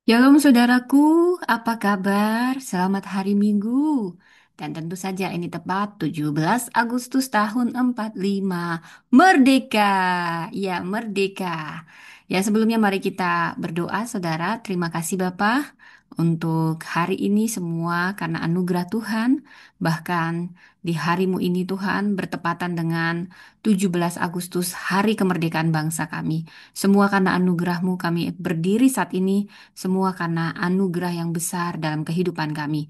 Shalom saudaraku, apa kabar? Selamat hari Minggu. Dan tentu saja ini tepat 17 Agustus tahun 45. Merdeka. Ya, merdeka. Ya, sebelumnya mari kita berdoa saudara. Terima kasih Bapak untuk hari ini semua karena anugerah Tuhan. Bahkan di harimu ini Tuhan bertepatan dengan 17 Agustus hari kemerdekaan bangsa kami. Semua karena anugerah-Mu kami berdiri saat ini, semua karena anugerah yang besar dalam kehidupan kami.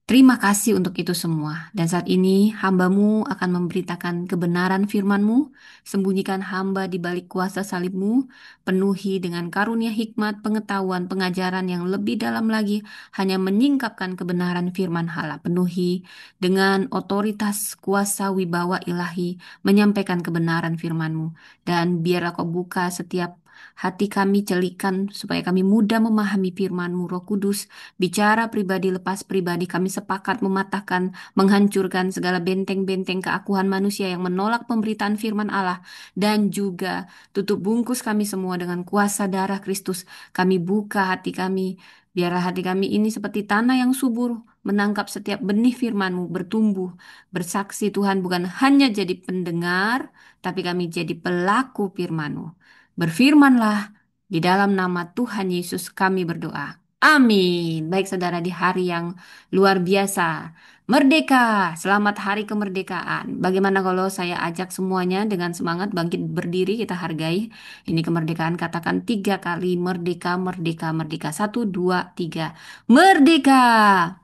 Terima kasih untuk itu semua. Dan saat ini hambamu akan memberitakan kebenaran firman-Mu. Sembunyikan hamba di balik kuasa salib-Mu. Penuhi dengan karunia hikmat, pengetahuan, pengajaran yang lebih dalam lagi. Hanya menyingkapkan kebenaran firman Allah. Penuhi dengan otoritas kuasa wibawa ilahi. Menyampaikan kebenaran firman-Mu. Dan biarlah kau buka setiap hati kami, celikan supaya kami mudah memahami firman-Mu, Roh Kudus. Bicara pribadi lepas pribadi, kami sepakat mematahkan, menghancurkan segala benteng-benteng keakuhan manusia yang menolak pemberitaan firman Allah. Dan juga tutup bungkus kami semua dengan kuasa darah Kristus. Kami buka hati kami. Biarlah hati kami ini seperti tanah yang subur, menangkap setiap benih firman-Mu, bertumbuh, bersaksi Tuhan bukan hanya jadi pendengar, tapi kami jadi pelaku firman-Mu. Berfirmanlah, di dalam nama Tuhan Yesus kami berdoa. Amin. Baik saudara di hari yang luar biasa. Merdeka, selamat hari kemerdekaan. Bagaimana kalau saya ajak semuanya dengan semangat bangkit berdiri kita hargai. Ini kemerdekaan katakan 3 kali merdeka, merdeka, merdeka. Satu, dua, tiga. Merdeka,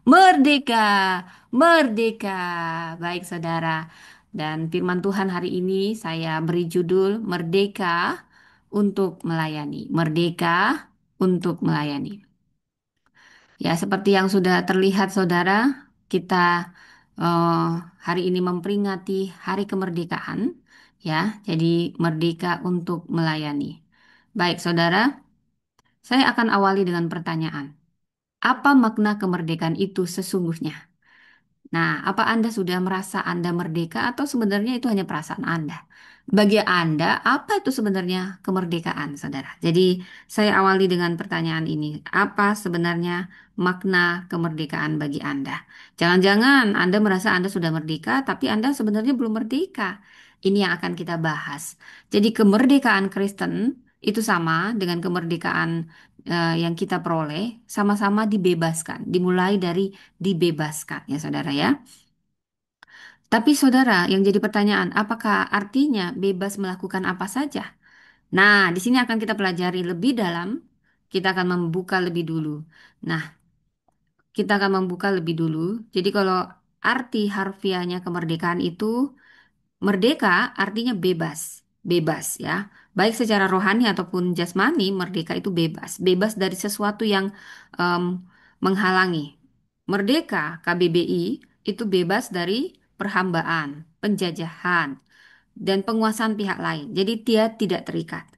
merdeka, merdeka. Baik saudara. Dan firman Tuhan hari ini saya beri judul Merdeka untuk melayani. Merdeka untuk melayani. Ya, seperti yang sudah terlihat saudara, kita eh, hari ini memperingati Hari Kemerdekaan, ya. Jadi merdeka untuk melayani. Baik, saudara, saya akan awali dengan pertanyaan. Apa makna kemerdekaan itu sesungguhnya? Nah, apa Anda sudah merasa Anda merdeka atau sebenarnya itu hanya perasaan Anda? Bagi Anda, apa itu sebenarnya kemerdekaan, saudara? Jadi, saya awali dengan pertanyaan ini. Apa sebenarnya makna kemerdekaan bagi Anda? Jangan-jangan Anda merasa Anda sudah merdeka, tapi Anda sebenarnya belum merdeka. Ini yang akan kita bahas. Jadi, kemerdekaan Kristen itu sama dengan kemerdekaan yang kita peroleh, sama-sama dibebaskan. Dimulai dari dibebaskan ya saudara ya. Tapi saudara, yang jadi pertanyaan, apakah artinya bebas melakukan apa saja? Nah, di sini akan kita pelajari lebih dalam. Kita akan membuka lebih dulu. Nah, kita akan membuka lebih dulu. Jadi kalau arti harfiahnya kemerdekaan itu merdeka artinya bebas, bebas ya. Baik secara rohani ataupun jasmani, merdeka itu bebas, bebas dari sesuatu yang em, menghalangi. Merdeka KBBI itu bebas dari perhambaan, penjajahan, dan penguasaan pihak lain. Jadi dia tidak terikat.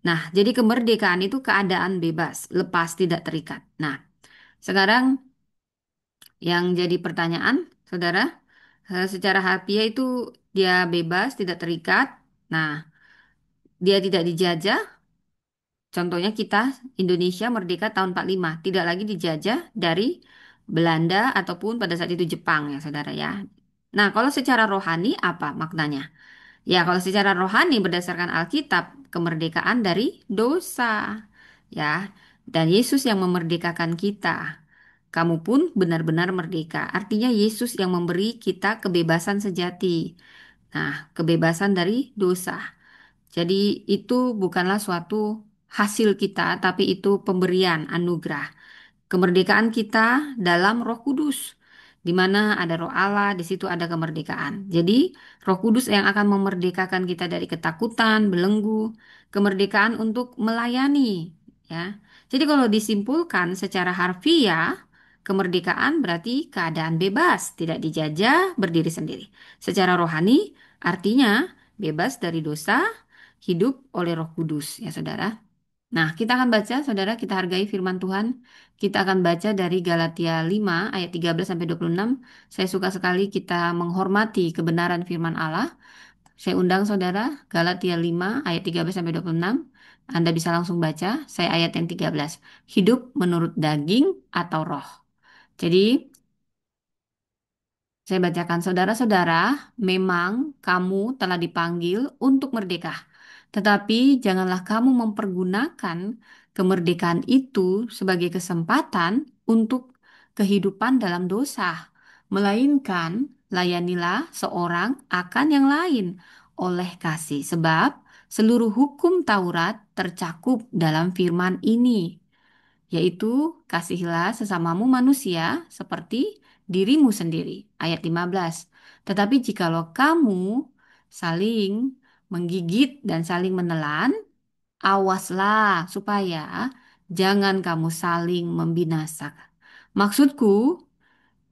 Nah, jadi kemerdekaan itu keadaan bebas, lepas, tidak terikat. Nah, sekarang yang jadi pertanyaan, saudara, secara harfiah itu dia bebas, tidak terikat. Nah, dia tidak dijajah. Contohnya kita Indonesia merdeka tahun 45, tidak lagi dijajah dari Belanda ataupun pada saat itu Jepang ya, saudara ya. Nah, kalau secara rohani apa maknanya? Ya, kalau secara rohani berdasarkan Alkitab, kemerdekaan dari dosa. Ya, dan Yesus yang memerdekakan kita. Kamu pun benar-benar merdeka. Artinya Yesus yang memberi kita kebebasan sejati. Nah, kebebasan dari dosa. Jadi itu bukanlah suatu hasil kita, tapi itu pemberian anugerah. Kemerdekaan kita dalam Roh Kudus, di mana ada Roh Allah, di situ ada kemerdekaan. Jadi, Roh Kudus yang akan memerdekakan kita dari ketakutan, belenggu, kemerdekaan untuk melayani, ya. Jadi, kalau disimpulkan secara harfiah, kemerdekaan berarti keadaan bebas, tidak dijajah, berdiri sendiri. Secara rohani, artinya bebas dari dosa, hidup oleh Roh Kudus, ya, Saudara. Nah, kita akan baca, saudara, kita hargai firman Tuhan. Kita akan baca dari Galatia 5 ayat 13 sampai 26. Saya suka sekali kita menghormati kebenaran firman Allah. Saya undang saudara, Galatia 5 ayat 13 sampai 26. Anda bisa langsung baca, saya ayat yang 13. Hidup menurut daging atau roh. Jadi, saya bacakan, saudara-saudara, memang kamu telah dipanggil untuk merdeka. Tetapi janganlah kamu mempergunakan kemerdekaan itu sebagai kesempatan untuk kehidupan dalam dosa. Melainkan, layanilah seorang akan yang lain oleh kasih. Sebab seluruh hukum Taurat tercakup dalam firman ini, yaitu kasihilah sesamamu manusia seperti dirimu sendiri. Ayat 15. Tetapi jikalau kamu saling menggigit dan saling menelan, awaslah supaya jangan kamu saling membinasakan. Maksudku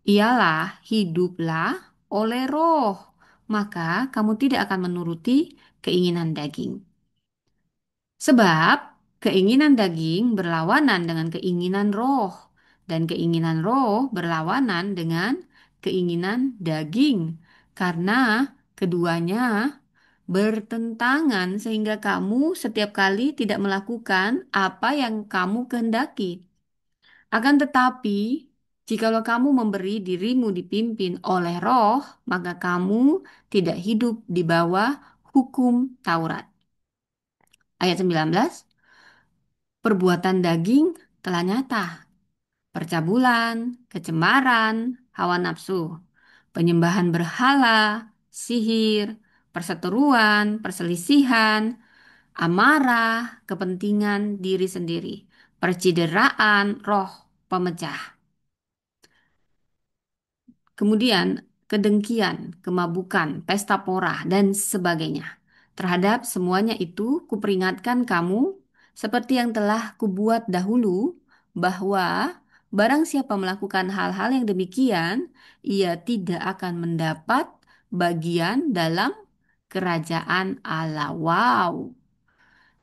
ialah hiduplah oleh roh, maka kamu tidak akan menuruti keinginan daging. Sebab keinginan daging berlawanan dengan keinginan roh, dan keinginan roh berlawanan dengan keinginan daging, karena keduanya bertentangan sehingga kamu setiap kali tidak melakukan apa yang kamu kehendaki. Akan tetapi, jikalau kamu memberi dirimu dipimpin oleh roh, maka kamu tidak hidup di bawah hukum Taurat. Ayat 19. Perbuatan daging telah nyata, percabulan, kecemaran, hawa nafsu, penyembahan berhala, sihir, perseteruan, perselisihan, amarah, kepentingan diri sendiri, percideraan, roh, pemecah. Kemudian kedengkian, kemabukan, pesta pora, dan sebagainya. Terhadap semuanya itu kuperingatkan kamu seperti yang telah kubuat dahulu bahwa barang siapa melakukan hal-hal yang demikian, ia tidak akan mendapat bagian dalam kerajaan Allah. Wow.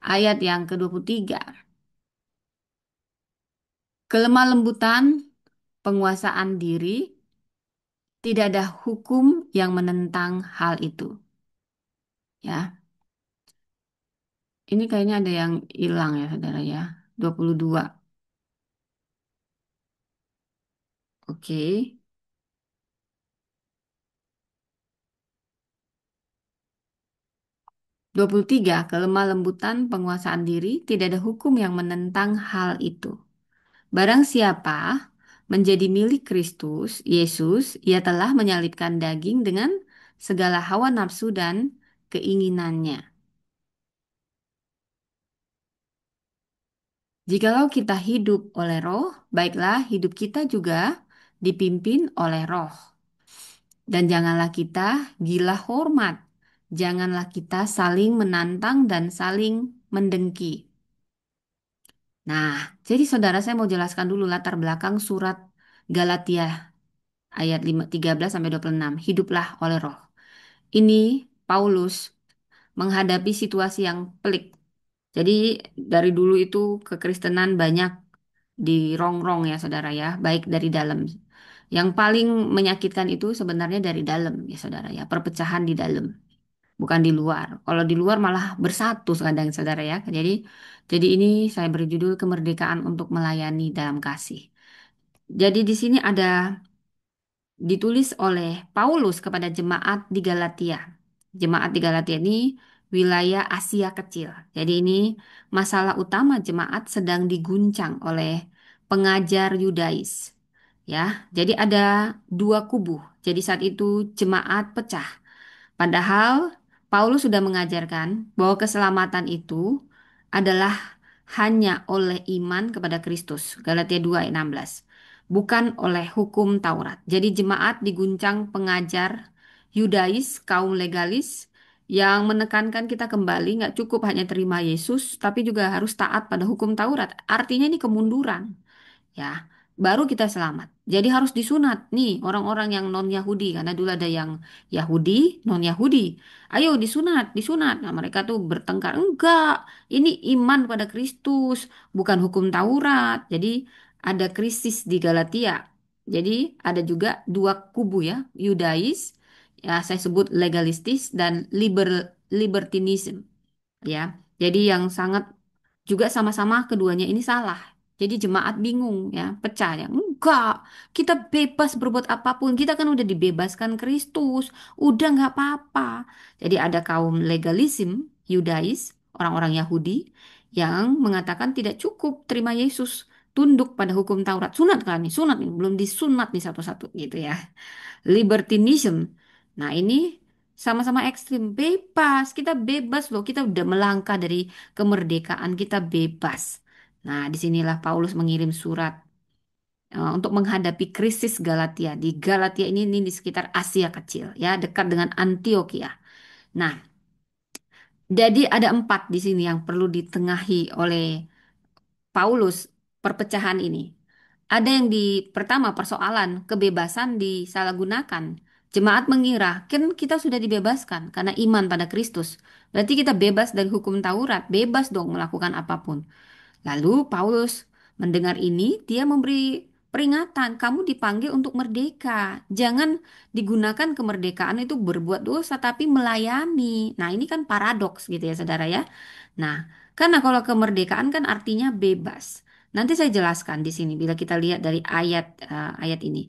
Ayat yang ke-23. Kelemah lembutan, penguasaan diri, tidak ada hukum yang menentang hal itu. Ya, ini kayaknya ada yang hilang ya, saudara ya. 22. Oke. 23. Kelemah lembutan penguasaan diri, tidak ada hukum yang menentang hal itu. Barang siapa menjadi milik Kristus, Yesus, ia telah menyalibkan daging dengan segala hawa nafsu dan keinginannya. Jikalau kita hidup oleh roh, baiklah hidup kita juga dipimpin oleh roh. Dan janganlah kita gila hormat. Janganlah kita saling menantang dan saling mendengki. Nah, jadi saudara saya mau jelaskan dulu latar belakang surat Galatia ayat 13 sampai 26. Hiduplah oleh roh. Ini Paulus menghadapi situasi yang pelik. Jadi dari dulu itu kekristenan banyak dirongrong ya saudara ya, baik dari dalam. Yang paling menyakitkan itu sebenarnya dari dalam ya saudara ya, perpecahan di dalam, bukan di luar. Kalau di luar malah bersatu kadang saudara ya. Jadi ini saya beri judul kemerdekaan untuk melayani dalam kasih. Jadi di sini ada ditulis oleh Paulus kepada jemaat di Galatia. Jemaat di Galatia ini wilayah Asia Kecil. Jadi ini masalah utama jemaat sedang diguncang oleh pengajar Yudais. Ya, jadi ada dua kubu. Jadi saat itu jemaat pecah. Padahal Paulus sudah mengajarkan bahwa keselamatan itu adalah hanya oleh iman kepada Kristus. Galatia 2 ayat 16. Bukan oleh hukum Taurat. Jadi jemaat diguncang pengajar Yudais, kaum legalis, yang menekankan kita kembali nggak cukup hanya terima Yesus, tapi juga harus taat pada hukum Taurat. Artinya ini kemunduran. Ya, baru kita selamat. Jadi harus disunat nih orang-orang yang non-Yahudi karena dulu ada yang Yahudi, non-Yahudi. Ayo disunat, disunat. Nah, mereka tuh bertengkar. Enggak, ini iman pada Kristus, bukan hukum Taurat. Jadi ada krisis di Galatia. Jadi ada juga dua kubu ya, Yudais, ya saya sebut legalistis dan libertinism ya. Jadi yang sangat juga sama-sama keduanya ini salah. Jadi jemaat bingung ya, pecah ya. Enggak, kita bebas berbuat apapun. Kita kan udah dibebaskan Kristus, udah nggak apa-apa. Jadi ada kaum legalism, Yudais, orang-orang Yahudi yang mengatakan tidak cukup terima Yesus, tunduk pada hukum Taurat. Sunat kan nih, sunat nih, belum disunat nih satu-satu gitu ya. Libertinism. Nah, ini sama-sama ekstrim. Bebas, kita bebas loh. Kita udah melangkah dari kemerdekaan, kita bebas. Nah, disinilah Paulus mengirim surat untuk menghadapi krisis Galatia. Di Galatia ini di sekitar Asia Kecil, ya, dekat dengan Antioquia. Nah, jadi ada empat di sini yang perlu ditengahi oleh Paulus perpecahan ini. Ada yang di pertama persoalan kebebasan disalahgunakan. Jemaat mengira kan kita sudah dibebaskan karena iman pada Kristus. Berarti kita bebas dari hukum Taurat, bebas dong melakukan apapun. Lalu Paulus mendengar ini, dia memberi peringatan, kamu dipanggil untuk merdeka. Jangan digunakan kemerdekaan itu berbuat dosa, tapi melayani. Nah, ini kan paradoks gitu ya, saudara ya. Nah, karena kalau kemerdekaan kan artinya bebas. Nanti saya jelaskan di sini bila kita lihat dari ayat ini.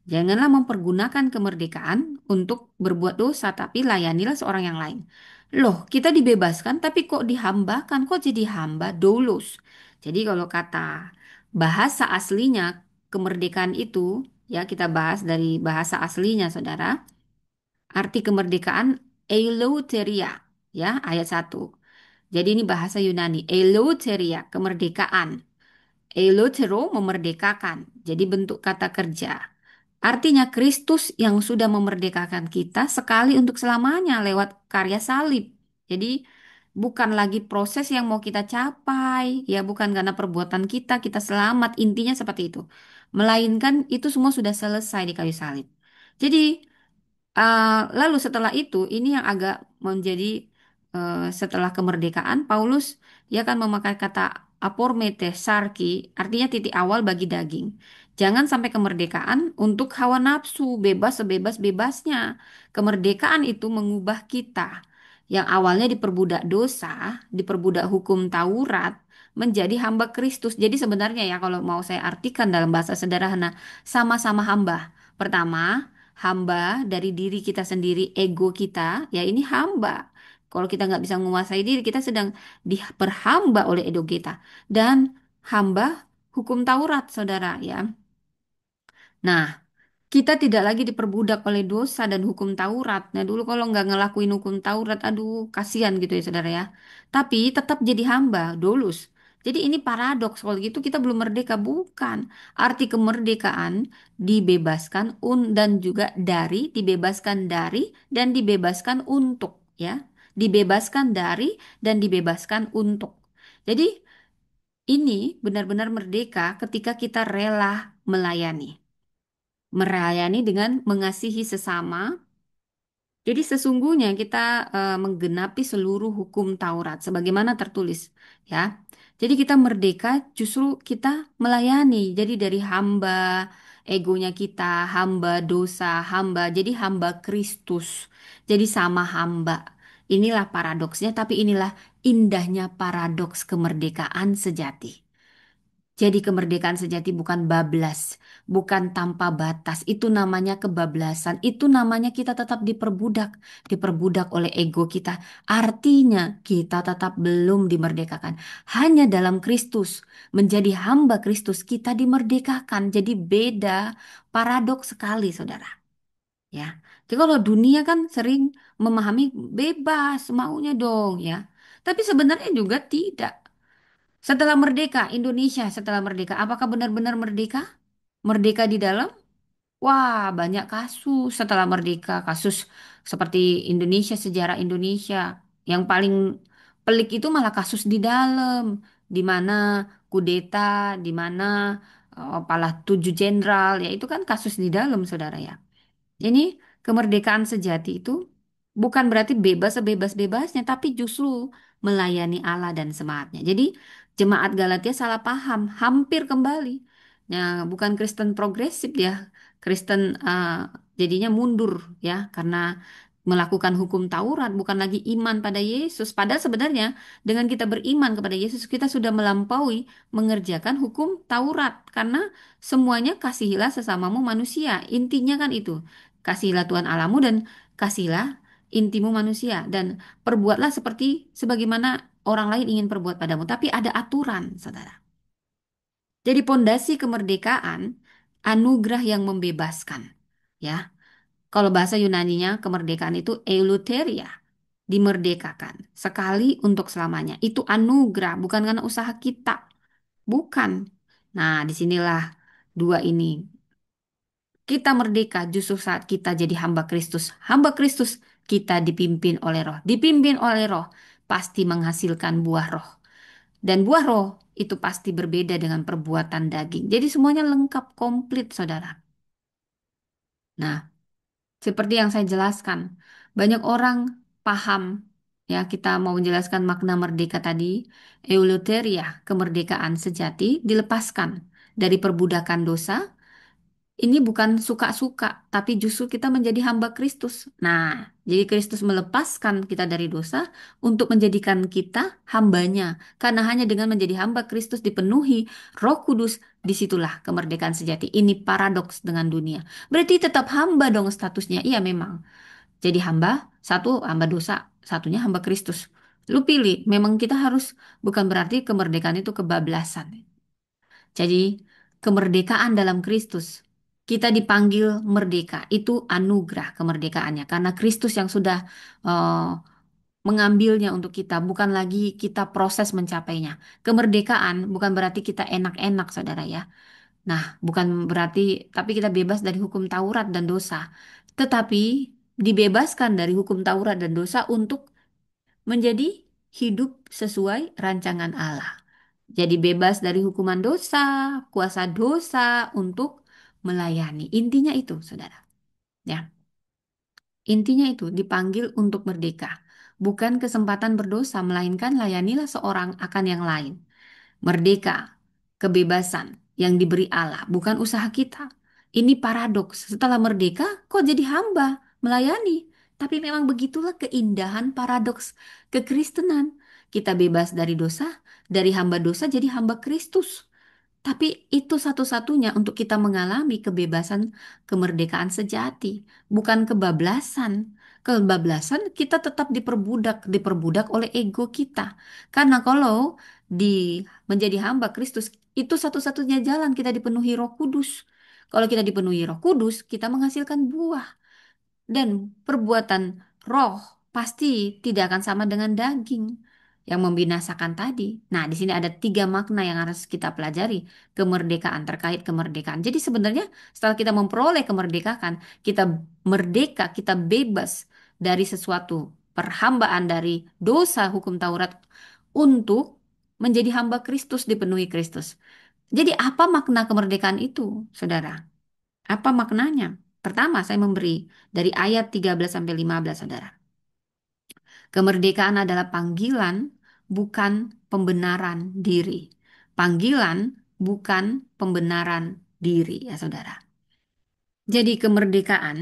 Janganlah mempergunakan kemerdekaan untuk berbuat dosa, tapi layanilah seorang yang lain. Loh, kita dibebaskan, tapi kok dihambakan? Kok jadi hamba? Doulos. Jadi kalau kata bahasa aslinya kemerdekaan itu, ya kita bahas dari bahasa aslinya, saudara. Arti kemerdekaan eleuteria, ya ayat 1. Jadi ini bahasa Yunani, eleuteria, kemerdekaan. Eleutero memerdekakan. Jadi bentuk kata kerja. Artinya Kristus yang sudah memerdekakan kita sekali untuk selamanya lewat karya salib. Jadi bukan lagi proses yang mau kita capai, ya bukan karena perbuatan kita kita selamat, intinya seperti itu. Melainkan itu semua sudah selesai di kayu salib. Jadi lalu setelah itu, ini yang agak menjadi setelah kemerdekaan, Paulus dia akan memakai kata apormete sarki, artinya titik awal bagi daging. Jangan sampai kemerdekaan untuk hawa nafsu, bebas sebebas-bebasnya. Kemerdekaan itu mengubah kita yang awalnya diperbudak dosa, diperbudak hukum Taurat, menjadi hamba Kristus. Jadi sebenarnya ya kalau mau saya artikan dalam bahasa sederhana, sama-sama hamba. Pertama, hamba dari diri kita sendiri, ego kita, ya ini hamba. Kalau kita nggak bisa menguasai diri, kita sedang diperhamba oleh ego kita. Dan hamba hukum Taurat, saudara, ya. Nah, kita tidak lagi diperbudak oleh dosa dan hukum Taurat. Nah, dulu kalau nggak ngelakuin hukum Taurat, aduh, kasihan gitu ya, saudara ya. Tapi tetap jadi hamba, dolus. Jadi ini paradoks, kalau gitu kita belum merdeka, bukan. Arti kemerdekaan dibebaskan dan juga dari, dibebaskan dari, dan dibebaskan untuk, ya. Dibebaskan dari dan dibebaskan untuk. Jadi ini benar-benar merdeka ketika kita rela melayani. Melayani dengan mengasihi sesama. Jadi sesungguhnya kita menggenapi seluruh hukum Taurat sebagaimana tertulis, ya. Jadi kita merdeka justru kita melayani. Jadi dari hamba egonya kita, hamba dosa, hamba jadi hamba Kristus. Jadi sama hamba. Inilah paradoksnya, tapi inilah indahnya paradoks kemerdekaan sejati. Jadi kemerdekaan sejati bukan bablas, bukan tanpa batas. Itu namanya kebablasan. Itu namanya kita tetap diperbudak, diperbudak oleh ego kita. Artinya kita tetap belum dimerdekakan. Hanya dalam Kristus, menjadi hamba Kristus kita dimerdekakan. Jadi beda, paradoks sekali, saudara. Ya. Jadi kalau dunia kan sering memahami bebas, maunya dong, ya. Tapi sebenarnya juga tidak. Setelah merdeka, Indonesia setelah merdeka, apakah benar-benar merdeka? Merdeka di dalam? Wah, banyak kasus setelah merdeka, kasus seperti Indonesia, sejarah Indonesia. Yang paling pelik itu malah kasus di dalam, di mana kudeta, di mana palah 7 jenderal, ya itu kan kasus di dalam, saudara ya. Ini kemerdekaan sejati itu bukan berarti bebas sebebas-bebasnya, tapi justru melayani Allah dan semangatnya. Jadi jemaat Galatia salah paham, hampir kembali. Nah, bukan Kristen progresif ya, Kristen jadinya mundur ya, karena melakukan hukum Taurat, bukan lagi iman pada Yesus. Padahal sebenarnya dengan kita beriman kepada Yesus, kita sudah melampaui mengerjakan hukum Taurat. Karena semuanya kasihilah sesamamu manusia. Intinya kan itu. Kasihilah Tuhan Allahmu dan kasihilah intimu manusia. Dan perbuatlah seperti sebagaimana orang lain ingin perbuat padamu. Tapi ada aturan, saudara. Jadi pondasi kemerdekaan, anugerah yang membebaskan. Ya, kalau bahasa Yunaninya kemerdekaan itu eleuteria, dimerdekakan sekali untuk selamanya. Itu anugerah, bukan karena usaha kita, bukan. Nah, disinilah dua ini. Kita merdeka justru saat kita jadi hamba Kristus. Hamba Kristus kita dipimpin oleh Roh. Dipimpin oleh Roh pasti menghasilkan buah Roh. Dan buah Roh itu pasti berbeda dengan perbuatan daging. Jadi semuanya lengkap, komplit, saudara. Nah, seperti yang saya jelaskan, banyak orang paham ya kita mau menjelaskan makna merdeka tadi, euloteria, kemerdekaan sejati dilepaskan dari perbudakan dosa. Ini bukan suka-suka, tapi justru kita menjadi hamba Kristus. Nah, jadi Kristus melepaskan kita dari dosa untuk menjadikan kita hambanya. Karena hanya dengan menjadi hamba Kristus dipenuhi Roh Kudus, disitulah kemerdekaan sejati. Ini paradoks dengan dunia. Berarti tetap hamba dong statusnya. Iya memang. Jadi hamba, satu hamba dosa, satunya hamba Kristus. Lu pilih, memang kita harus, bukan berarti kemerdekaan itu kebablasan. Jadi, kemerdekaan dalam Kristus, kita dipanggil merdeka. Itu anugerah kemerdekaannya. Karena Kristus yang sudah eh, mengambilnya untuk kita, bukan lagi kita proses mencapainya. Kemerdekaan bukan berarti kita enak-enak, saudara ya. Nah, bukan berarti, tapi kita bebas dari hukum Taurat dan dosa. Tetapi dibebaskan dari hukum Taurat dan dosa untuk menjadi hidup sesuai rancangan Allah. Jadi bebas dari hukuman dosa, kuasa dosa untuk melayani. Intinya itu, saudara. Ya, intinya itu dipanggil untuk merdeka. Bukan kesempatan berdosa, melainkan layanilah seorang akan yang lain. Merdeka, kebebasan yang diberi Allah, bukan usaha kita. Ini paradoks. Setelah merdeka, kok jadi hamba, melayani. Tapi memang begitulah keindahan paradoks kekristenan. Kita bebas dari dosa, dari hamba dosa jadi hamba Kristus. Tapi itu satu-satunya untuk kita mengalami kebebasan, kemerdekaan sejati, bukan kebablasan. Kebablasan kita tetap diperbudak oleh ego kita. Karena kalau di menjadi hamba Kristus itu satu-satunya jalan kita dipenuhi Roh Kudus. Kalau kita dipenuhi Roh Kudus, kita menghasilkan buah. Dan perbuatan roh pasti tidak akan sama dengan daging yang membinasakan tadi. Nah, di sini ada tiga makna yang harus kita pelajari. Kemerdekaan terkait kemerdekaan. Jadi sebenarnya setelah kita memperoleh kemerdekaan, kita merdeka, kita bebas dari sesuatu perhambaan dari dosa hukum Taurat untuk menjadi hamba Kristus, dipenuhi Kristus. Jadi apa makna kemerdekaan itu, saudara? Apa maknanya? Pertama, saya memberi dari ayat 13 sampai 15, saudara. Kemerdekaan adalah panggilan, bukan pembenaran diri. Panggilan, bukan pembenaran diri, ya saudara. Jadi kemerdekaan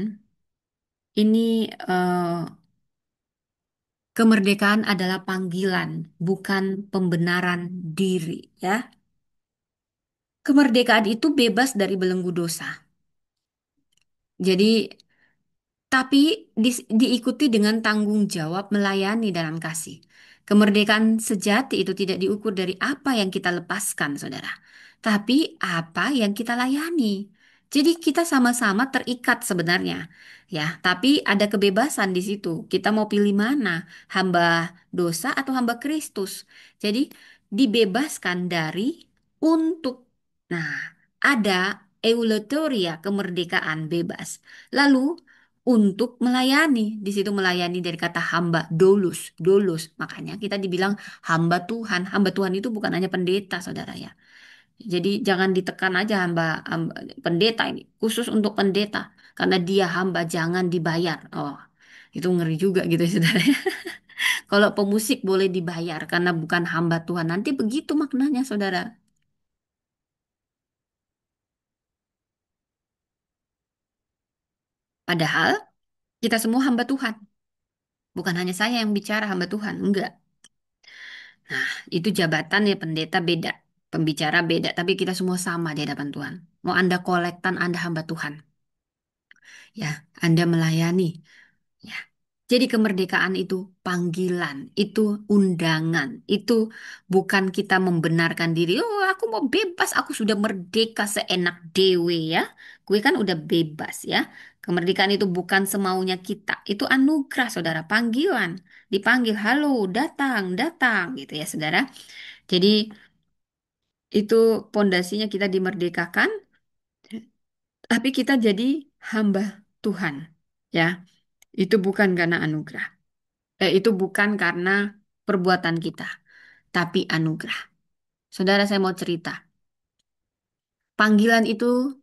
ini, kemerdekaan adalah panggilan, bukan pembenaran diri, ya. Kemerdekaan itu bebas dari belenggu dosa. Jadi tapi diikuti dengan tanggung jawab melayani dalam kasih. Kemerdekaan sejati itu tidak diukur dari apa yang kita lepaskan, saudara, tapi apa yang kita layani. Jadi kita sama-sama terikat sebenarnya, ya. Tapi ada kebebasan di situ. Kita mau pilih mana, hamba dosa atau hamba Kristus. Jadi dibebaskan dari untuk. Nah, ada eulotoria kemerdekaan bebas. Lalu untuk melayani. Di situ melayani dari kata hamba, dolus, dolus. Makanya kita dibilang hamba Tuhan. Hamba Tuhan itu bukan hanya pendeta, saudara ya. Jadi jangan ditekan aja pendeta ini, khusus untuk pendeta. Karena dia hamba, jangan dibayar. Oh, itu ngeri juga gitu ya, saudara. Kalau pemusik boleh dibayar karena bukan hamba Tuhan. Nanti begitu maknanya, saudara. Padahal kita semua hamba Tuhan. Bukan hanya saya yang bicara hamba Tuhan, enggak. Nah, itu jabatan ya pendeta beda, pembicara beda, tapi kita semua sama di hadapan Tuhan. Mau Anda kolektan, Anda hamba Tuhan. Ya, Anda melayani. Ya. Jadi kemerdekaan itu panggilan, itu undangan, itu bukan kita membenarkan diri. Oh, aku mau bebas, aku sudah merdeka seenak dewe ya. Gue kan udah bebas ya. Kemerdekaan itu bukan semaunya kita, itu anugerah saudara, panggilan. Dipanggil, halo, datang, datang gitu ya saudara. Jadi itu pondasinya kita dimerdekakan, tapi kita jadi hamba Tuhan. Ya, itu bukan karena anugerah. Itu bukan karena perbuatan kita, tapi anugerah. Saudara, saya mau cerita. Panggilan itu,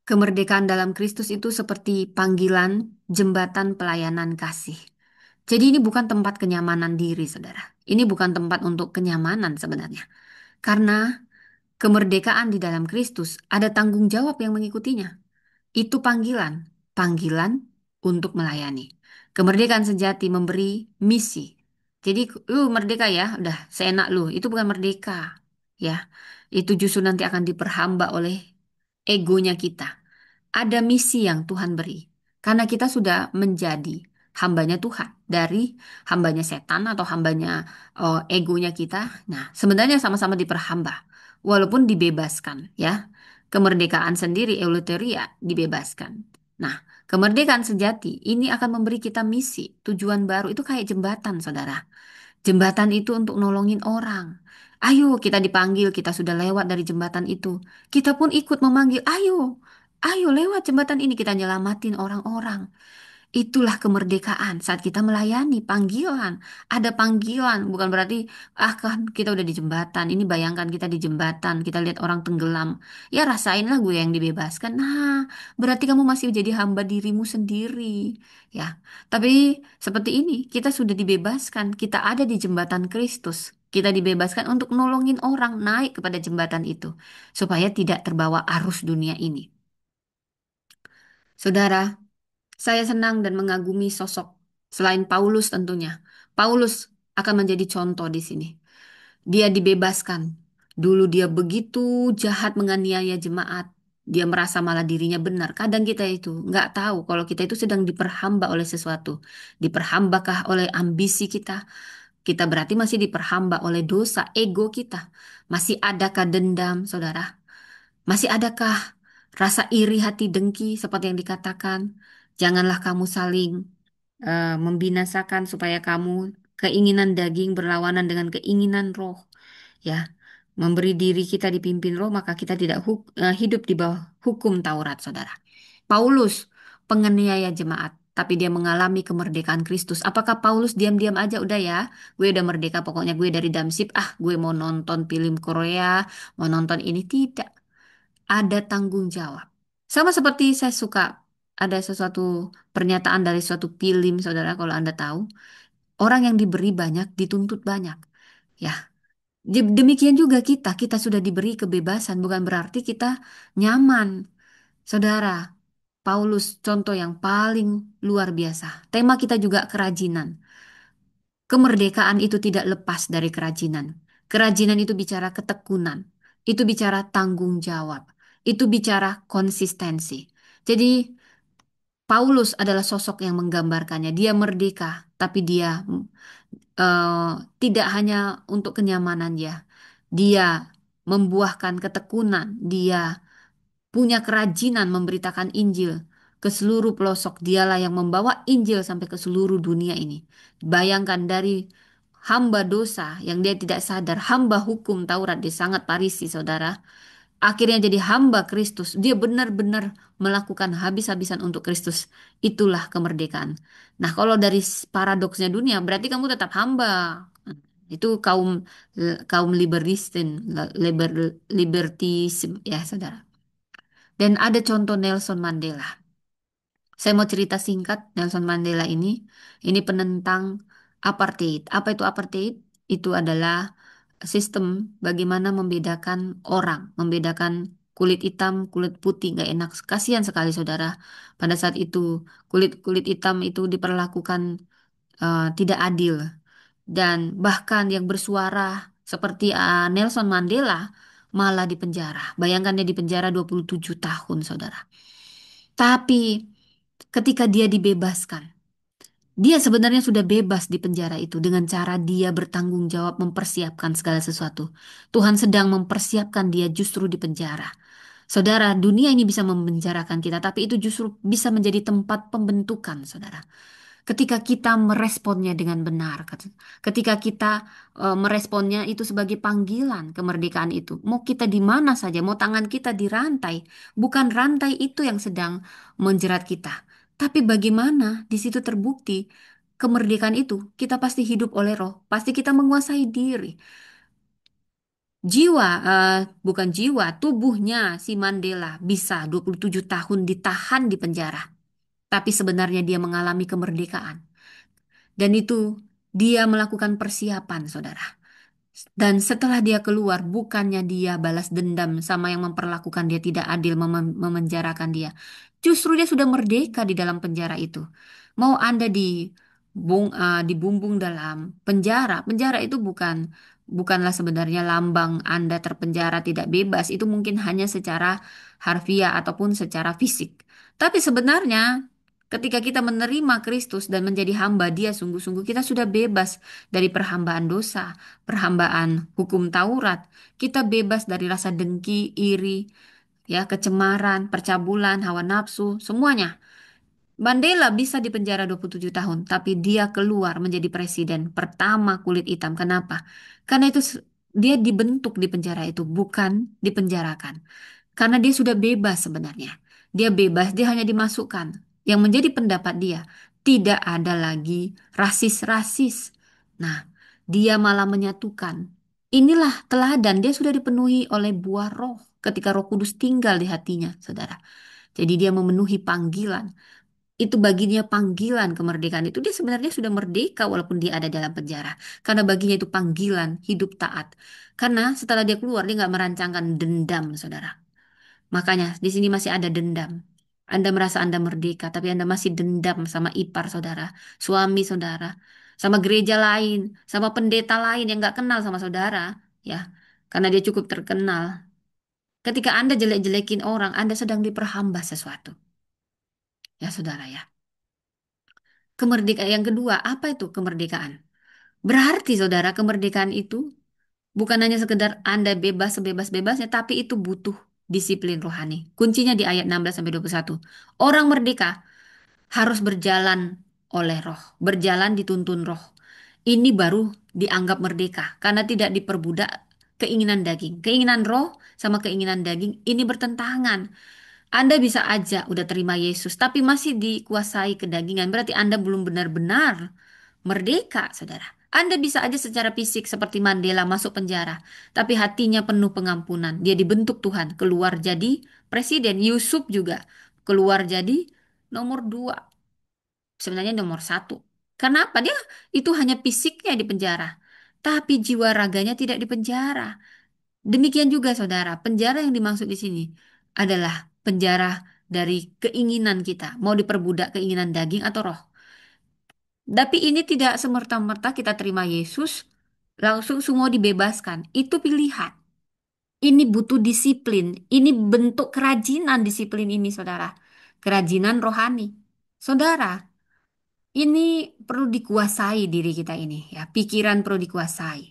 kemerdekaan dalam Kristus itu seperti panggilan jembatan pelayanan kasih. Jadi ini bukan tempat kenyamanan diri, saudara. Ini bukan tempat untuk kenyamanan sebenarnya. Karena kemerdekaan di dalam Kristus ada tanggung jawab yang mengikutinya. Itu panggilan, panggilan untuk melayani. Kemerdekaan sejati memberi misi. Jadi lu merdeka ya, udah seenak lu. Itu bukan merdeka, ya. Itu justru nanti akan diperhamba oleh egonya kita. Ada misi yang Tuhan beri. Karena kita sudah menjadi hambanya Tuhan. Dari hambanya setan atau hambanya egonya kita. Nah, sebenarnya sama-sama diperhamba. Walaupun dibebaskan ya. Kemerdekaan sendiri, euleteria, dibebaskan. Nah, kemerdekaan sejati ini akan memberi kita misi, tujuan baru. Itu kayak jembatan, saudara. Jembatan itu untuk nolongin orang. Ayo, kita dipanggil, kita sudah lewat dari jembatan itu. Kita pun ikut memanggil, ayo, ayo lewat jembatan ini, kita nyelamatin orang-orang. Itulah kemerdekaan saat kita melayani panggilan. Ada panggilan, bukan berarti ah kan kita udah di jembatan. Ini bayangkan kita di jembatan, kita lihat orang tenggelam. Ya rasainlah gue yang dibebaskan. Nah, berarti kamu masih jadi hamba dirimu sendiri. Ya, tapi seperti ini kita sudah dibebaskan. Kita ada di jembatan Kristus. Kita dibebaskan untuk nolongin orang naik kepada jembatan itu supaya tidak terbawa arus dunia ini. Saudara, saya senang dan mengagumi sosok selain Paulus tentunya. Paulus akan menjadi contoh di sini. Dia dibebaskan. Dulu dia begitu jahat menganiaya jemaat. Dia merasa malah dirinya benar. Kadang kita itu nggak tahu kalau kita itu sedang diperhamba oleh sesuatu. Diperhambakah oleh ambisi kita? Kita berarti masih diperhamba oleh dosa, ego kita. Masih adakah dendam, saudara? Masih adakah rasa iri hati dengki seperti yang dikatakan? Janganlah kamu saling membinasakan supaya kamu keinginan daging berlawanan dengan keinginan roh. Ya, memberi diri kita dipimpin roh maka kita tidak hidup di bawah hukum Taurat, saudara. Paulus penganiaya jemaat, tapi dia mengalami kemerdekaan Kristus. Apakah Paulus diam-diam aja udah ya, gue udah merdeka pokoknya gue dari Damsip, ah gue mau nonton film Korea, mau nonton ini tidak ada tanggung jawab. Sama seperti saya suka ada sesuatu pernyataan dari suatu film, saudara, kalau Anda tahu, orang yang diberi banyak dituntut banyak. Ya, demikian juga kita sudah diberi kebebasan, bukan berarti kita nyaman. Saudara, Paulus contoh yang paling luar biasa. Tema kita juga kerajinan. Kemerdekaan itu tidak lepas dari kerajinan. Kerajinan itu bicara ketekunan, itu bicara tanggung jawab, itu bicara konsistensi. Jadi, Paulus adalah sosok yang menggambarkannya. Dia merdeka, tapi dia eh, tidak hanya untuk kenyamanan ya. Dia membuahkan ketekunan, dia punya kerajinan memberitakan Injil ke seluruh pelosok. Dialah yang membawa Injil sampai ke seluruh dunia ini. Bayangkan dari hamba dosa yang dia tidak sadar, hamba hukum Taurat, dia sangat Parisi, saudara. Akhirnya jadi hamba Kristus. Dia benar-benar melakukan habis-habisan untuk Kristus. Itulah kemerdekaan. Nah, kalau dari paradoksnya dunia, berarti kamu tetap hamba. Itu kaum libertisme ya, saudara. Dan ada contoh Nelson Mandela. Saya mau cerita singkat Nelson Mandela ini. Ini penentang apartheid. Apa itu apartheid? Itu adalah sistem bagaimana membedakan orang, membedakan kulit hitam, kulit putih, nggak enak. Kasihan sekali saudara. Pada saat itu kulit kulit hitam itu diperlakukan tidak adil. Dan bahkan yang bersuara seperti Nelson Mandela malah dipenjara. Bayangkan dia dipenjara 27 tahun, saudara. Tapi ketika dia dibebaskan, dia sebenarnya sudah bebas di penjara itu dengan cara dia bertanggung jawab mempersiapkan segala sesuatu. Tuhan sedang mempersiapkan dia justru di penjara. Saudara, dunia ini bisa memenjarakan kita, tapi itu justru bisa menjadi tempat pembentukan, saudara. Ketika kita meresponnya dengan benar, ketika kita meresponnya itu sebagai panggilan kemerdekaan itu, mau kita di mana saja, mau tangan kita dirantai, bukan rantai itu yang sedang menjerat kita, tapi bagaimana di situ terbukti kemerdekaan itu, kita pasti hidup oleh roh, pasti kita menguasai diri. Jiwa, bukan jiwa, tubuhnya si Mandela bisa 27 tahun ditahan di penjara. Tapi sebenarnya dia mengalami kemerdekaan. Dan itu dia melakukan persiapan, saudara. Dan setelah dia keluar, bukannya dia balas dendam sama yang memperlakukan dia tidak adil, memenjarakan dia. Justru dia sudah merdeka di dalam penjara itu. Mau Anda dibumbung dalam penjara, penjara itu bukanlah sebenarnya lambang Anda terpenjara tidak bebas. Itu mungkin hanya secara harfiah ataupun secara fisik. Tapi sebenarnya ketika kita menerima Kristus dan menjadi hamba Dia, sungguh-sungguh kita sudah bebas dari perhambaan dosa, perhambaan hukum Taurat. Kita bebas dari rasa dengki, iri, ya, kecemaran, percabulan, hawa nafsu, semuanya. Mandela bisa di penjara 27 tahun, tapi dia keluar menjadi presiden pertama kulit hitam. Kenapa? Karena itu dia dibentuk di penjara itu, bukan dipenjarakan. Karena dia sudah bebas sebenarnya. Dia bebas, dia hanya dimasukkan. Yang menjadi pendapat dia, tidak ada lagi rasis-rasis. Nah, dia malah menyatukan. Inilah teladan, dia sudah dipenuhi oleh buah roh ketika Roh Kudus tinggal di hatinya, saudara. Jadi dia memenuhi panggilan. Itu baginya panggilan kemerdekaan itu. Dia sebenarnya sudah merdeka walaupun dia ada dalam penjara. Karena baginya itu panggilan hidup taat. Karena setelah dia keluar, dia nggak merancangkan dendam, saudara. Makanya di sini masih ada dendam. Anda merasa Anda merdeka, tapi Anda masih dendam sama ipar saudara, suami saudara, sama gereja lain, sama pendeta lain yang nggak kenal sama saudara, ya. Karena dia cukup terkenal. Ketika Anda jelek-jelekin orang, Anda sedang diperhamba sesuatu. Ya saudara ya. Kemerdekaan yang kedua, apa itu kemerdekaan? Berarti saudara, kemerdekaan itu bukan hanya sekedar Anda bebas sebebas-bebasnya, tapi itu butuh disiplin rohani. Kuncinya di ayat 16 sampai 21. Orang merdeka harus berjalan oleh roh, berjalan dituntun roh. Ini baru dianggap merdeka karena tidak diperbudak keinginan daging. Keinginan roh sama keinginan daging ini bertentangan. Anda bisa aja udah terima Yesus, tapi masih dikuasai kedagingan. Berarti Anda belum benar-benar merdeka, saudara. Anda bisa aja secara fisik seperti Mandela masuk penjara, tapi hatinya penuh pengampunan. Dia dibentuk Tuhan, keluar jadi presiden. Yusuf juga keluar jadi nomor dua, sebenarnya nomor satu. Kenapa? Dia itu hanya fisiknya di penjara, tapi jiwa raganya tidak di penjara. Demikian juga saudara, penjara yang dimaksud di sini adalah penjara dari keinginan kita, mau diperbudak keinginan daging atau roh. Tapi ini tidak semerta-merta kita terima Yesus, langsung semua dibebaskan. Itu pilihan. Ini butuh disiplin. Ini bentuk kerajinan disiplin ini, saudara. Kerajinan rohani. Saudara, ini perlu dikuasai diri kita ini, ya. Pikiran perlu dikuasai.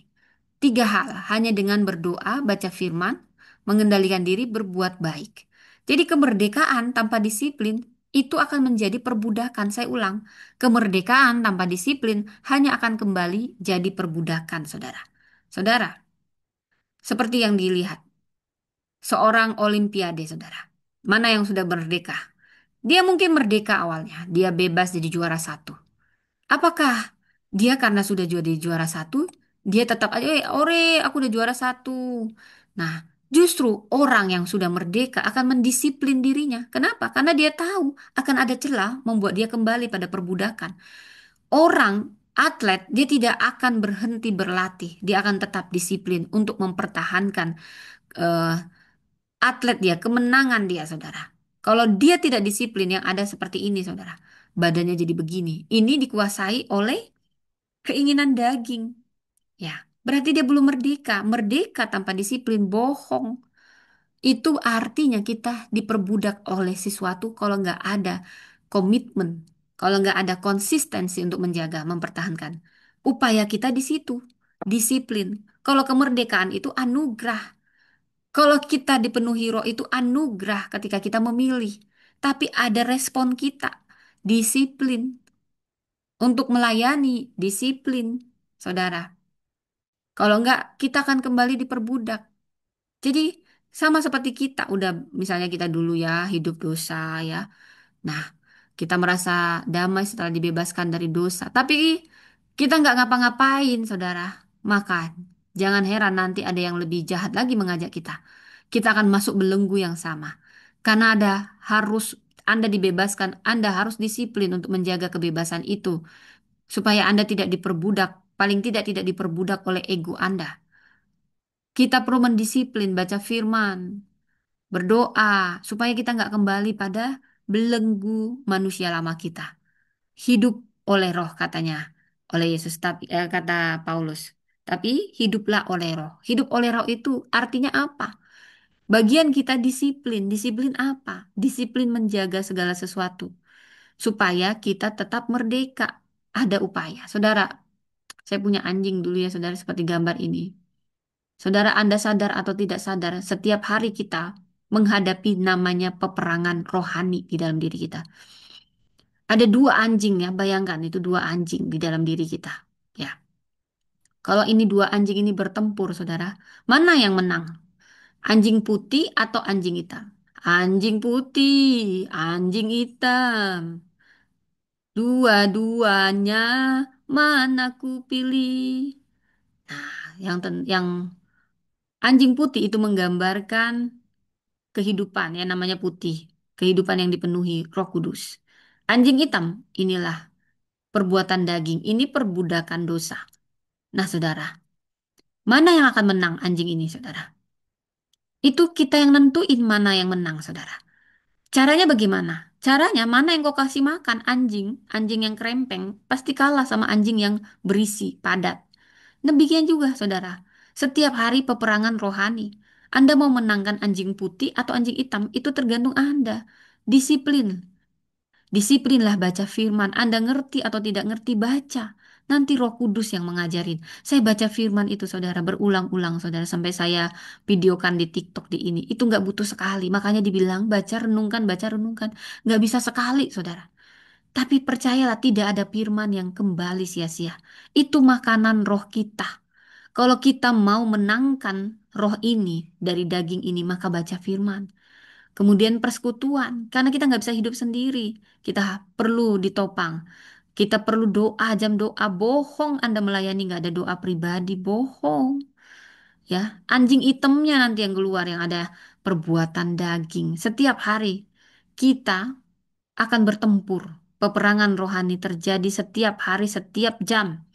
Tiga hal, hanya dengan berdoa, baca firman, mengendalikan diri, berbuat baik. Jadi kemerdekaan tanpa disiplin itu akan menjadi perbudakan. Saya ulang, kemerdekaan tanpa disiplin hanya akan kembali jadi perbudakan, saudara. Saudara, seperti yang dilihat, seorang olimpiade, saudara. Mana yang sudah merdeka? Dia mungkin merdeka awalnya, dia bebas jadi juara satu. Apakah dia karena sudah jadi juara satu, dia tetap aja, ore, aku udah juara satu. Nah, justru orang yang sudah merdeka akan mendisiplin dirinya. Kenapa? Karena dia tahu akan ada celah membuat dia kembali pada perbudakan. Orang atlet, dia tidak akan berhenti berlatih. Dia akan tetap disiplin untuk mempertahankan eh, atlet dia, kemenangan dia, saudara. Kalau dia tidak disiplin, yang ada seperti ini, saudara. Badannya jadi begini. Ini dikuasai oleh keinginan daging. Ya, berarti dia belum merdeka. Merdeka tanpa disiplin, bohong. Itu artinya kita diperbudak oleh sesuatu kalau nggak ada komitmen, kalau nggak ada konsistensi untuk menjaga, mempertahankan. Upaya kita di situ, disiplin. Kalau kemerdekaan itu anugerah. Kalau kita dipenuhi roh itu anugerah ketika kita memilih. Tapi ada respon kita, disiplin. Untuk melayani, disiplin, saudara. Kalau nggak, kita akan kembali diperbudak. Jadi sama seperti kita udah misalnya kita dulu ya hidup dosa ya. Nah, kita merasa damai setelah dibebaskan dari dosa. Tapi kita nggak ngapa-ngapain, saudara. Maka jangan heran nanti ada yang lebih jahat lagi mengajak kita. Kita akan masuk belenggu yang sama. Karena Anda dibebaskan, Anda harus disiplin untuk menjaga kebebasan itu. Supaya Anda tidak diperbudak, paling tidak diperbudak oleh ego Anda. Kita perlu mendisiplin baca firman, berdoa supaya kita nggak kembali pada belenggu manusia lama kita. Hidup oleh roh katanya, oleh Yesus, tapi kata Paulus. Tapi hiduplah oleh roh. Hidup oleh roh itu artinya apa? Bagian kita disiplin. Disiplin apa? Disiplin menjaga segala sesuatu supaya kita tetap merdeka. Ada upaya. Saudara, saya punya anjing dulu ya, saudara, seperti gambar ini. Saudara, Anda sadar atau tidak sadar, setiap hari kita menghadapi namanya peperangan rohani di dalam diri kita. Ada dua anjing ya, bayangkan itu dua anjing di dalam diri kita. Ya, kalau ini dua anjing ini bertempur, saudara, mana yang menang? Anjing putih atau anjing hitam? Anjing putih, anjing hitam. Dua-duanya mana ku pilih? Yang anjing putih itu menggambarkan kehidupan ya namanya putih, kehidupan yang dipenuhi Roh Kudus. Anjing hitam inilah perbuatan daging, ini perbudakan dosa. Nah, saudara, mana yang akan menang anjing ini, saudara? Itu kita yang nentuin mana yang menang, saudara. Caranya bagaimana? Caranya mana yang kau kasih makan anjing, anjing yang krempeng pasti kalah sama anjing yang berisi, padat. Demikian juga, saudara. Setiap hari peperangan rohani. Anda mau menangkan anjing putih atau anjing hitam, itu tergantung Anda. Disiplin. Disiplinlah baca firman. Anda ngerti atau tidak ngerti, baca. Nanti Roh Kudus yang mengajarin. Saya baca firman itu, saudara, berulang-ulang, saudara, sampai saya videokan di TikTok di ini. Itu nggak butuh sekali. Makanya dibilang baca, renungkan, baca, renungkan. Nggak bisa sekali, saudara. Tapi percayalah, tidak ada firman yang kembali sia-sia. Itu makanan roh kita. Kalau kita mau menangkan roh ini dari daging ini, maka baca firman. Kemudian persekutuan, karena kita nggak bisa hidup sendiri. Kita perlu ditopang. Kita perlu doa, jam doa. Bohong Anda melayani nggak ada doa pribadi. Bohong. Ya, anjing hitamnya nanti yang keluar yang ada perbuatan daging. Setiap hari kita akan bertempur. Peperangan rohani terjadi setiap hari, setiap jam.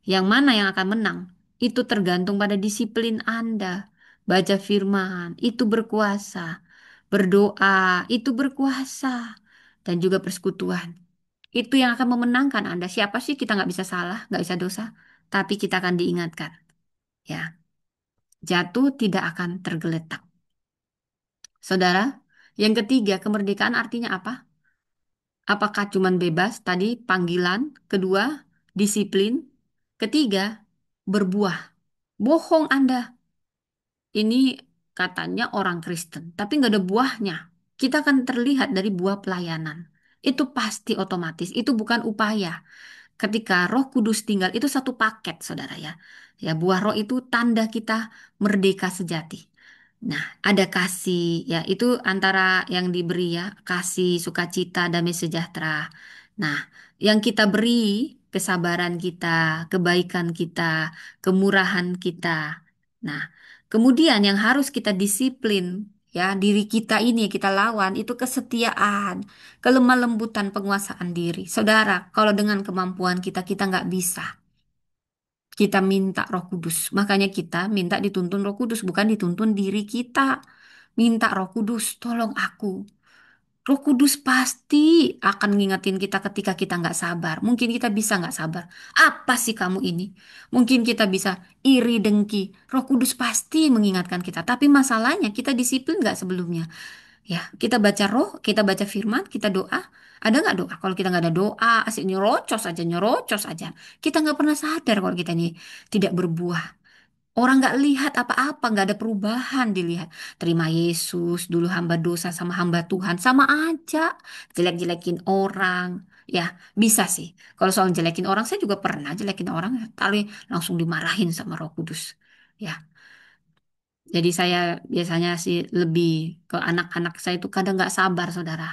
Yang mana yang akan menang? Itu tergantung pada disiplin Anda. Baca firman, itu berkuasa. Berdoa, itu berkuasa. Dan juga persekutuan. Itu yang akan memenangkan Anda. Siapa sih kita nggak bisa salah, nggak bisa dosa. Tapi kita akan diingatkan. Ya, jatuh tidak akan tergeletak. Saudara, yang ketiga, kemerdekaan artinya apa? Apakah cuman bebas tadi panggilan? Kedua, disiplin. Ketiga, berbuah. Bohong Anda. Ini katanya orang Kristen, tapi nggak ada buahnya. Kita akan terlihat dari buah pelayanan. Itu pasti otomatis, itu bukan upaya. Ketika Roh Kudus tinggal, itu satu paket, saudara ya. Ya, buah roh itu tanda kita merdeka sejati. Nah, ada kasih, ya itu antara yang diberi ya, kasih, sukacita, damai sejahtera. Nah, yang kita beri, kesabaran kita, kebaikan kita, kemurahan kita. Nah, kemudian yang harus kita disiplin, ya diri kita ini yang kita lawan, itu kesetiaan, kelemah lembutan, penguasaan diri. Saudara, kalau dengan kemampuan kita, kita nggak bisa. Kita minta Roh Kudus. Makanya kita minta dituntun Roh Kudus, bukan dituntun diri kita. Minta Roh Kudus, tolong aku. Roh Kudus pasti akan ngingetin kita ketika kita nggak sabar. Mungkin kita bisa nggak sabar. Apa sih kamu ini? Mungkin kita bisa iri dengki. Roh Kudus pasti mengingatkan kita. Tapi masalahnya kita disiplin nggak sebelumnya? Ya, kita baca roh, kita baca firman, kita doa. Ada nggak doa? Kalau kita nggak ada doa, asik nyerocos aja, nyerocos aja. Kita nggak pernah sadar kalau kita ini tidak berbuah. Orang nggak lihat apa-apa, nggak ada perubahan dilihat. Terima Yesus, dulu hamba dosa sama hamba Tuhan, sama aja. Jelek-jelekin orang. Ya, bisa sih. Kalau soal jelekin orang, saya juga pernah jelekin orang, tapi langsung dimarahin sama Roh Kudus. Ya, jadi saya biasanya sih lebih ke anak-anak saya itu kadang nggak sabar, saudara.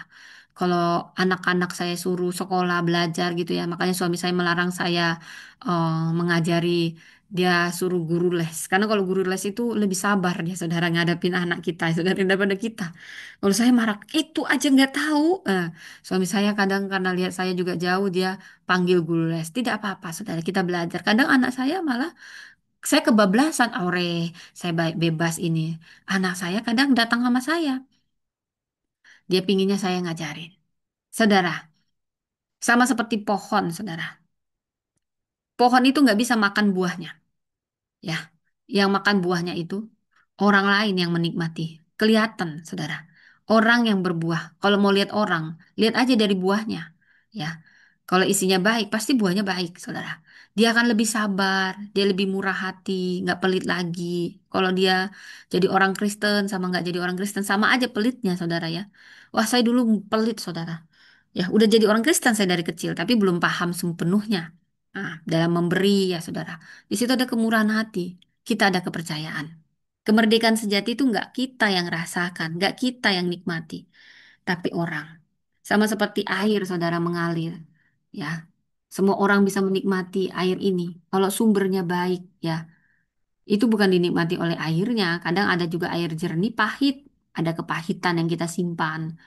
Kalau anak-anak saya suruh sekolah belajar gitu ya, makanya suami saya melarang saya mengajari dia suruh guru les. Karena kalau guru les itu lebih sabar dia, saudara ngadapin anak kita, saudara daripada kita. Kalau saya marah, itu aja nggak tahu. Suami saya kadang karena lihat saya juga jauh dia panggil guru les. Tidak apa-apa, saudara kita belajar. Kadang anak saya malah saya kebablasan, aure, saya baik bebas ini. Anak saya kadang datang sama saya. Dia pinginnya saya ngajarin. Saudara, sama seperti pohon, saudara. Pohon itu nggak bisa makan buahnya. Ya, yang makan buahnya itu orang lain yang menikmati. Kelihatan, saudara. Orang yang berbuah. Kalau mau lihat orang, lihat aja dari buahnya. Ya, kalau isinya baik, pasti buahnya baik, saudara. Dia akan lebih sabar, dia lebih murah hati, nggak pelit lagi. Kalau dia jadi orang Kristen sama nggak jadi orang Kristen, sama aja pelitnya, saudara ya. Wah, saya dulu pelit, saudara. Ya, udah jadi orang Kristen saya dari kecil, tapi belum paham sepenuhnya. Nah, dalam memberi ya, saudara. Di situ ada kemurahan hati, kita ada kepercayaan. Kemerdekaan sejati itu nggak kita yang rasakan, nggak kita yang nikmati, tapi orang. Sama seperti air, saudara mengalir. Ya, semua orang bisa menikmati air ini. Kalau sumbernya baik, ya, itu bukan dinikmati oleh airnya. Kadang ada juga air jernih pahit, ada kepahitan yang kita simpan.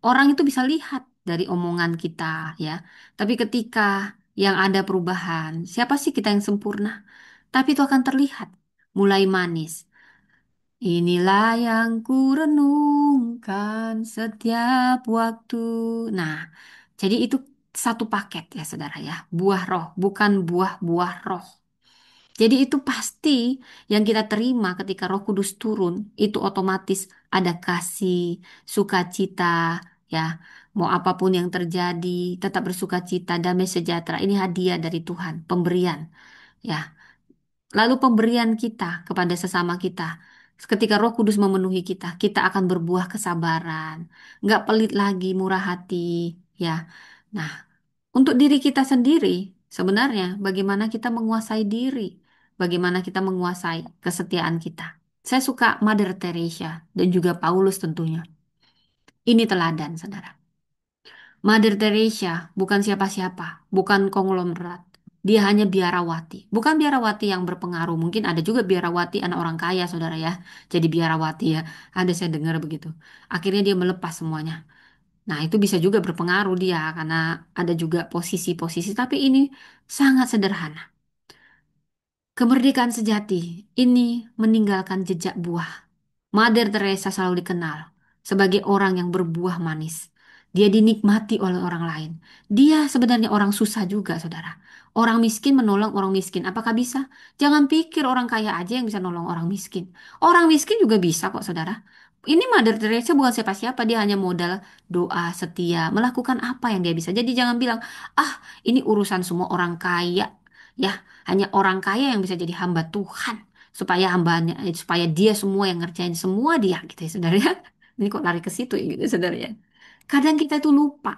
Orang itu bisa lihat dari omongan kita, ya. Tapi ketika yang ada perubahan, siapa sih kita yang sempurna? Tapi itu akan terlihat mulai manis. Inilah yang ku renungkan setiap waktu. Nah, jadi itu satu paket ya, saudara ya. Buah roh, bukan buah-buah roh. Jadi itu pasti yang kita terima ketika Roh Kudus turun, itu otomatis ada kasih, sukacita, ya. Mau apapun yang terjadi, tetap bersukacita, damai sejahtera. Ini hadiah dari Tuhan, pemberian, ya. Lalu pemberian kita kepada sesama kita. Ketika Roh Kudus memenuhi kita, kita akan berbuah kesabaran, nggak pelit lagi, murah hati, ya. Nah, untuk diri kita sendiri, sebenarnya bagaimana kita menguasai diri, bagaimana kita menguasai kesetiaan kita. Saya suka Mother Teresa dan juga Paulus tentunya. Ini teladan, saudara. Mother Teresa bukan siapa-siapa, bukan konglomerat. Dia hanya biarawati. Bukan biarawati yang berpengaruh. Mungkin ada juga biarawati anak orang kaya, saudara ya. Jadi biarawati ya. Ada saya dengar begitu. Akhirnya dia melepas semuanya. Nah, itu bisa juga berpengaruh dia karena ada juga posisi-posisi. Tapi ini sangat sederhana. Kemerdekaan sejati ini meninggalkan jejak buah. Mother Teresa selalu dikenal sebagai orang yang berbuah manis. Dia dinikmati oleh orang lain. Dia sebenarnya orang susah juga, saudara. Orang miskin menolong orang miskin. Apakah bisa? Jangan pikir orang kaya aja yang bisa nolong orang miskin. Orang miskin juga bisa kok, saudara. Ini Mother Teresa bukan siapa-siapa. Dia hanya modal doa, setia, melakukan apa yang dia bisa. Jadi jangan bilang, ah ini urusan semua orang kaya. Ya, hanya orang kaya yang bisa jadi hamba Tuhan supaya hambanya supaya dia semua yang ngerjain semua dia gitu ya saudara ya. Ini kok lari ke situ ya gitu saudara ya. Kadang kita itu lupa.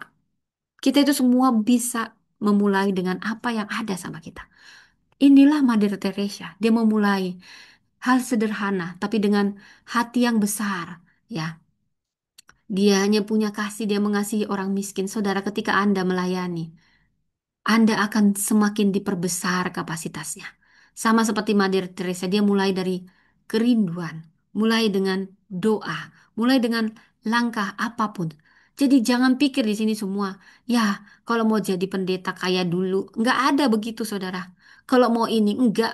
Kita itu semua bisa memulai dengan apa yang ada sama kita. Inilah Mother Teresa. Dia memulai hal sederhana tapi dengan hati yang besar ya. Dia hanya punya kasih, dia mengasihi orang miskin. Saudara, ketika Anda melayani, Anda akan semakin diperbesar kapasitasnya. Sama seperti Mother Teresa, dia mulai dari kerinduan, mulai dengan doa, mulai dengan langkah apapun. Jadi jangan pikir di sini semua, ya kalau mau jadi pendeta kayak dulu, nggak ada begitu saudara. Kalau mau ini, enggak.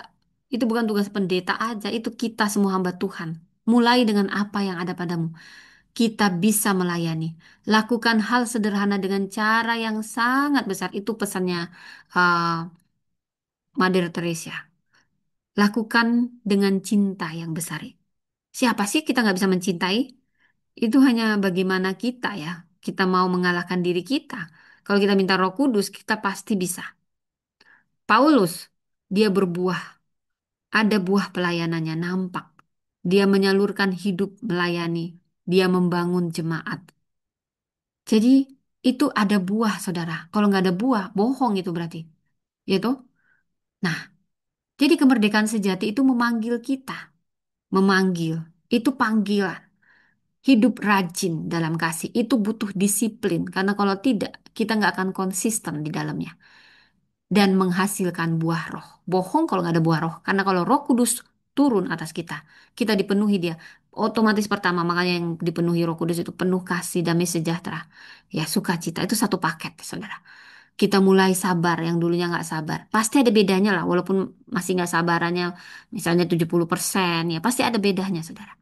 Itu bukan tugas pendeta aja, itu kita semua hamba Tuhan. Mulai dengan apa yang ada padamu. kita bisa melayani. Lakukan hal sederhana dengan cara yang sangat besar. Itu pesannya uh, Mother Teresa. Lakukan dengan cinta yang besar. Siapa sih kita nggak bisa mencintai? Itu hanya bagaimana kita ya. Kita mau mengalahkan diri kita. Kalau kita minta Roh Kudus, kita pasti bisa. Paulus, dia berbuah. Ada buah pelayanannya nampak. Dia menyalurkan hidup melayani. Dia membangun jemaat. Jadi itu ada buah, saudara. Kalau nggak ada buah, bohong itu berarti. Ya toh? Nah, jadi kemerdekaan sejati itu memanggil kita. Memanggil. Itu panggilan. Hidup rajin dalam kasih. Itu butuh disiplin. Karena kalau tidak, kita nggak akan konsisten di dalamnya. Dan menghasilkan buah roh. Bohong kalau nggak ada buah roh. Karena kalau Roh Kudus turun atas kita, kita dipenuhi dia. Otomatis pertama, makanya yang dipenuhi Roh Kudus itu penuh kasih, damai sejahtera. Ya, sukacita. Itu satu paket, saudara. Kita mulai sabar yang dulunya nggak sabar. Pasti ada bedanya lah, walaupun masih nggak sabarannya misalnya 70%, ya pasti ada bedanya, saudara.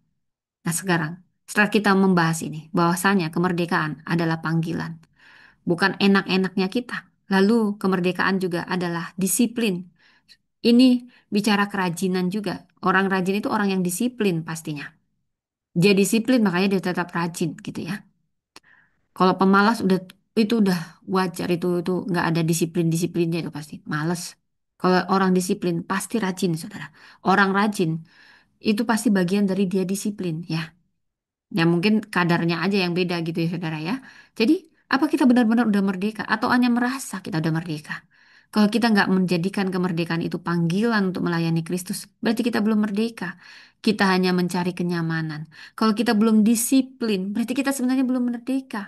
Nah sekarang, setelah kita membahas ini, bahwasanya kemerdekaan adalah panggilan, bukan enak-enaknya kita. Lalu kemerdekaan juga adalah disiplin. Ini bicara kerajinan juga. Orang rajin itu orang yang disiplin pastinya. Dia disiplin makanya dia tetap rajin gitu ya. Kalau pemalas udah itu udah wajar itu nggak ada disiplin-disiplinnya itu pasti males. Kalau orang disiplin pasti rajin, saudara. Orang rajin itu pasti bagian dari dia disiplin ya. Ya mungkin kadarnya aja yang beda gitu ya saudara ya. Jadi apa kita benar-benar udah merdeka atau hanya merasa kita udah merdeka? Kalau kita nggak menjadikan kemerdekaan itu panggilan untuk melayani Kristus, berarti kita belum merdeka. Kita hanya mencari kenyamanan. Kalau kita belum disiplin, berarti kita sebenarnya belum merdeka.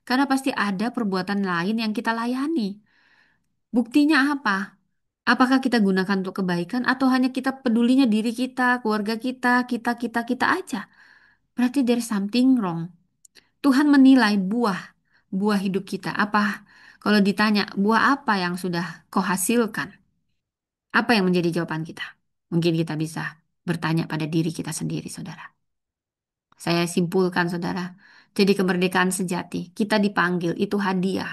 Karena pasti ada perbuatan lain yang kita layani. Buktinya apa? Apakah kita gunakan untuk kebaikan atau hanya kita pedulinya diri kita, keluarga kita aja? Berarti there's something wrong. Tuhan menilai buah hidup kita. Apa? Kalau ditanya, buah apa yang sudah kau hasilkan? Apa yang menjadi jawaban kita? Mungkin kita bisa bertanya pada diri kita sendiri, saudara. Saya simpulkan, saudara. Jadi kemerdekaan sejati, kita dipanggil, itu hadiah.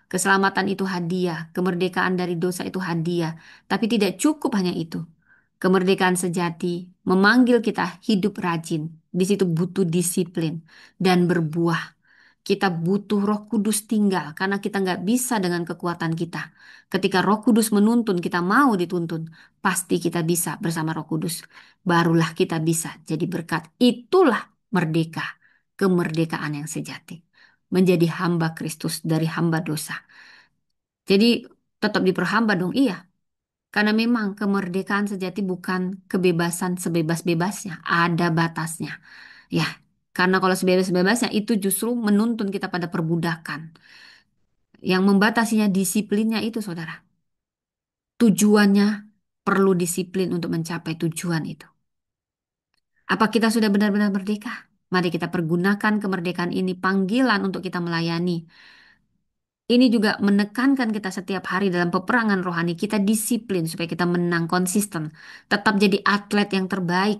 Keselamatan itu hadiah, kemerdekaan dari dosa itu hadiah. Tapi tidak cukup hanya itu. Kemerdekaan sejati memanggil kita hidup rajin. Di situ butuh disiplin dan berbuah. Kita butuh Roh Kudus tinggal karena kita nggak bisa dengan kekuatan kita. Ketika Roh Kudus menuntun, kita mau dituntun, pasti kita bisa bersama Roh Kudus. Barulah kita bisa jadi berkat. Itulah merdeka, kemerdekaan yang sejati. Menjadi hamba Kristus dari hamba dosa. Jadi tetap diperhamba dong, iya. Karena memang kemerdekaan sejati bukan kebebasan sebebas-bebasnya, ada batasnya. Ya, karena kalau sebebas-bebasnya itu justru menuntun kita pada perbudakan. Yang membatasinya disiplinnya itu, saudara. Tujuannya perlu disiplin untuk mencapai tujuan itu. Apa kita sudah benar-benar merdeka? Mari kita pergunakan kemerdekaan ini panggilan untuk kita melayani. Ini juga menekankan kita setiap hari dalam peperangan rohani. Kita disiplin supaya kita menang konsisten. Tetap jadi atlet yang terbaik.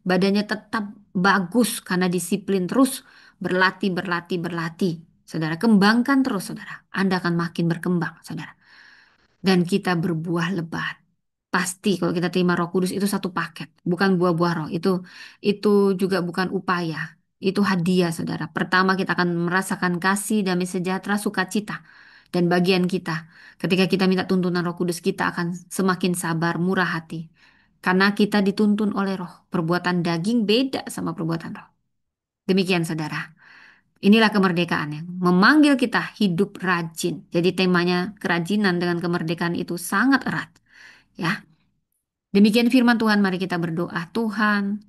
Badannya tetap bagus karena disiplin terus. Berlatih, berlatih, berlatih. Saudara, kembangkan terus, saudara. Anda akan makin berkembang, saudara. Dan kita berbuah lebat. Pasti kalau kita terima Roh Kudus itu satu paket, bukan buah-buah roh. Itu juga bukan upaya. Itu hadiah, saudara. Pertama kita akan merasakan kasih, damai sejahtera, sukacita. Dan bagian kita, ketika kita minta tuntunan Roh Kudus, kita akan semakin sabar, murah hati. Karena kita dituntun oleh Roh. Perbuatan daging beda sama perbuatan Roh. Demikian, saudara. Inilah kemerdekaan yang memanggil kita hidup rajin. Jadi temanya kerajinan dengan kemerdekaan itu sangat erat. Ya, demikian firman Tuhan, mari kita berdoa. Tuhan,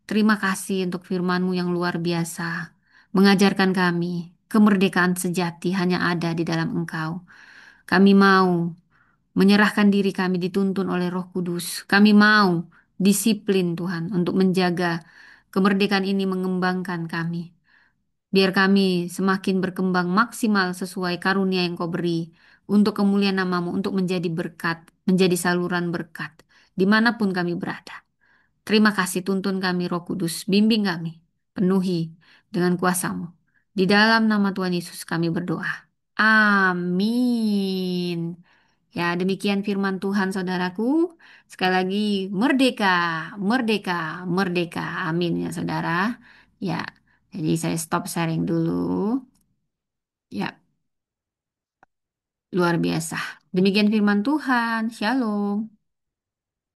terima kasih untuk firman-Mu yang luar biasa. Mengajarkan kami, kemerdekaan sejati hanya ada di dalam Engkau. Kami mau menyerahkan diri kami dituntun oleh Roh Kudus. Kami mau disiplin Tuhan untuk menjaga kemerdekaan ini mengembangkan kami. Biar kami semakin berkembang maksimal sesuai karunia yang Kau beri untuk kemuliaan namamu, untuk menjadi berkat, menjadi saluran berkat, dimanapun kami berada. Terima kasih tuntun kami Roh Kudus, bimbing kami, penuhi. dengan kuasamu. Di dalam nama Tuhan Yesus kami berdoa. Amin. Ya, demikian firman Tuhan saudaraku. Sekali lagi, merdeka, merdeka, merdeka. Amin ya saudara. Ya, jadi saya stop sharing dulu. Ya, luar biasa. Demikian firman Tuhan. Shalom.